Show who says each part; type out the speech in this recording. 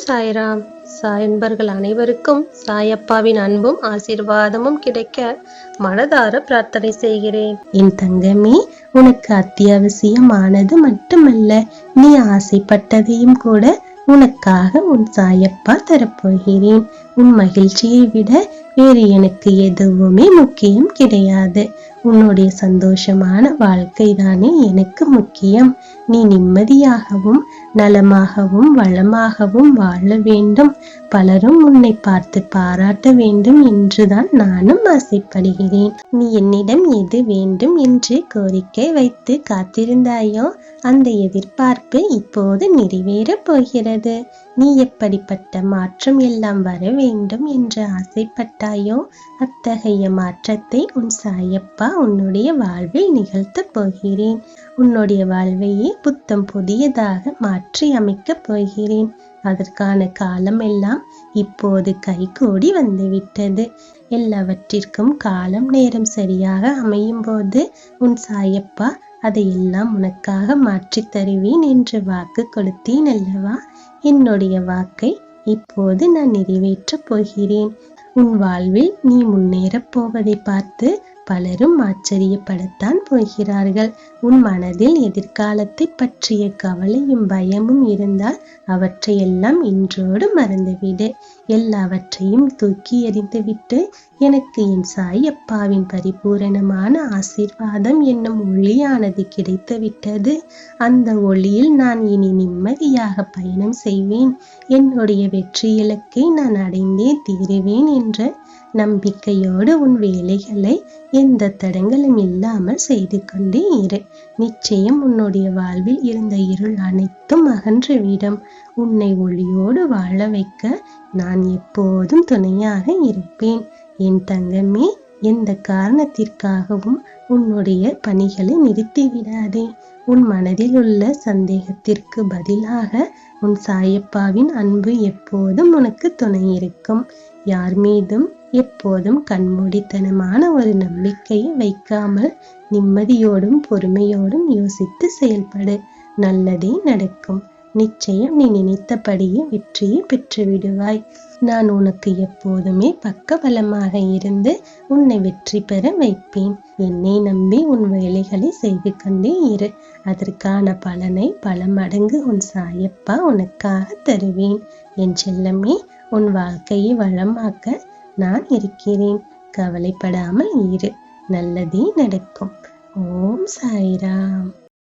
Speaker 1: சாய்ராம். சாயன்பர்கள் அனைவருக்கும் சாயப்பாவின் அன்பும் ஆசீர்வாதமும் கிடைக்க மனதார பிரார்த்தனை செய்கிறேன்.
Speaker 2: என் தங்கமே, உனக்கு அத்தியாவசியமானது மட்டுமல்ல, நீ ஆசைப்பட்டதையும் கூட உனக்காக உன் சாயப்பா தரப்போகிறேன். உன் மகிழ்ச்சியை விட வேறு எனக்கு எதுவுமே முக்கியம் கிடையாது. உன்னுடைய சந்தோஷமான வாழ்க்கை தானே எனக்கு முக்கியம். நீ நிம்மதியாகவும் நலமாகவும் வளமாகவும் வாழ வேண்டும். பலரும் உன்னை பார்த்து பாராட்ட வேண்டும் என்றுதான் நானும் ஆசைப்படுகிறேன். நீ என்னிடம் எது வேண்டும் என்று கோரிக்கை வைத்து காத்திருந்தாயோ அந்த எதிர்பார்ப்பு இப்போது நிறைவேறப் போகிறது. நீ எப்படிப்பட்ட மாற்றம் எல்லாம் வர வேண்டும் என்று ஆசைப்பட்டாயோ அத்தகைய மாற்றத்தை உன் சாயப்பா உன்னுடைய வாழ்வில் நிகழ்த்தப் போகிறேன். உன்னுடைய வாழ்வையே புத்தம் புதியதாக மாற்றி அமைக்கப் போகிறேன். அதற்கான காலம் எல்லாம் இப்போது கைகூடி வந்துவிட்டது. எல்லாவற்றிற்கும் காலம் நேரம் சரியாக அமையும் போது உன் சாயப்பா அதையெல்லாம் உனக்காக மாற்றி தருவேன் என்று வாக்கு கொடுத்தேன் அல்லவா? என்னுடைய வாக்கை இப்போது நான் நிறைவேற்றப் போகிறேன். உன் வாழ்வில் நீ முன்னேறப் போவதை பார்த்து பலரும் ஆச்சரியப்படத்தான் போகிறார்கள். உன் மனதில் எதிர்காலத்தை பற்றிய கவலையும் பயமும் இருந்தால் அவற்றையெல்லாம் இன்றோடு மறந்துவிடு. எல்லாவற்றையும் தூக்கி எறிந்துவிட்டு எனக்கு என் சாயப்பாவின் பரிபூரணமான ஆசீர்வாதம் என்னும் ஒளியானது கிடைத்துவிட்டது. அந்த ஒளியில் நான் இனி நிம்மதியாக பயணம் செய்வேன். என்னுடைய வெற்றி இலக்கை நான் அடைந்தே தீருவேன் என்ற நம்பிக்கையோடு உன் வேலைகளை எந்த தடங்களும் இல்லாமல் செய்து கொண்டே இரு. நிச்சயம் உன்னுடைய வாழ்வில் இருந்த இருள் அனைத்தும் அகன்றுவிடும். உன்னை ஒளியோடு வாழ வைக்க நான் எப்போதும் துணையாக இருப்பேன். என் தங்கமே, எந்த காரணத்திற்காகவும் உன்னுடைய பணிகளை நிறுத்திவிடாதே. உன் மனதில் உள்ள சந்தேகத்திற்கு பதிலாக உன் சாயப்பாவின் அன்பு எப்போதும் உனக்கு துணை இருக்கும். யார் மீதும் எப்போதும் கண்மூடித்தனமான ஒரு நம்பிக்கையை வைக்காமல் நிம்மதியோடும் பொறுமையோடும் யோசித்து செயல்படு. நல்லதே நடக்கும். நிச்சயம் நீ நினைத்தபடியே வெற்றியை பெற்று விடுவாய். நான் உனக்கு எப்போதுமே பக்கபலமாக இருந்து உன்னை வெற்றி பெற வைப்பேன். என்னை நம்பி உன் வேலைகளை செய்து கொண்டே இரு. அதற்கான பலனை பல மடங்கு உன் சாயப்பா உனக்காக தருவேன். என் செல்லமே, உன் வாழ்க்கையை வளமாக்க நான் இருக்கிறேன். கவலைப்படாமல் இரு. நல்லதே நடக்கும். ஓம் சாய்ராம்.